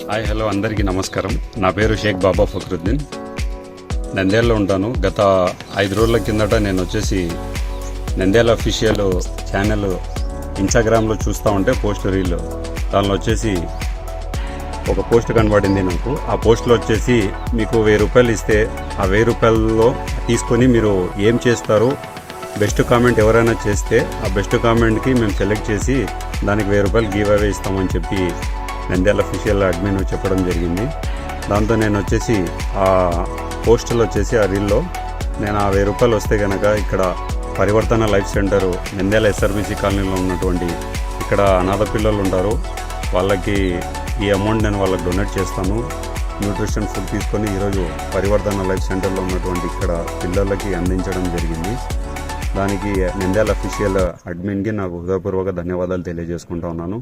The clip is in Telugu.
హాయ్ హలో అందరికీ నమస్కారం. నా పేరు షేక్ బాబా ఫక్రుద్దీన్. నంద్యాలలో ఉంటాను. గత 5 రోజుల కిందట నేను వచ్చేసి నంద్యాల అఫీషియల్ ఛానల్ ఇన్స్టాగ్రామ్లో చూస్తూ ఉంటే పోస్ట్ రీల్ దానిలో వచ్చేసి ఒక పోస్ట్ కనబడింది నాకు. ఆ పోస్ట్లో వచ్చేసి మీకు 1000 రూపాయలు ఇస్తే ఆ 1000 రూపాయల్లో తీసుకొని మీరు ఏం చేస్తారు, బెస్ట్ కామెంట్ ఎవరైనా చేస్తే ఆ బెస్ట్ కామెంట్కి మేము సెలెక్ట్ చేసి దానికి 1000 రూపాయలు గివ్ అవే ఇస్తామని చెప్పి నంద్యాల అఫీషియల్ అడ్మిన్ చెప్పడం జరిగింది. దాంతో నేను వచ్చేసి ఆ పోస్టులో వచ్చేసి ఆ రీల్లో నేను ఆ 1000 రూపాయలు వస్తే కనుక ఇక్కడ పరివర్తన లైఫ్ సెంటరు నంద్యాల ఎస్ఆర్బీసీ కాలనీలో ఉన్నటువంటి ఇక్కడ అనాథ పిల్లలు ఉంటారు, వాళ్ళకి ఈ అమౌంట్ నేను వాళ్ళకి డొనేట్ చేస్తాను. న్యూట్రిషన్ ఫుడ్ తీసుకొని ఈరోజు పరివర్తన లైఫ్ సెంటర్లో ఉన్నటువంటి ఇక్కడ పిల్లలకి అందించడం జరిగింది. దానికి నంద్యాల అఫీషియల్ అడ్మిన్కి నాకు హృదయపూర్వక ధన్యవాదాలు తెలియజేసుకుంటా ఉన్నాను.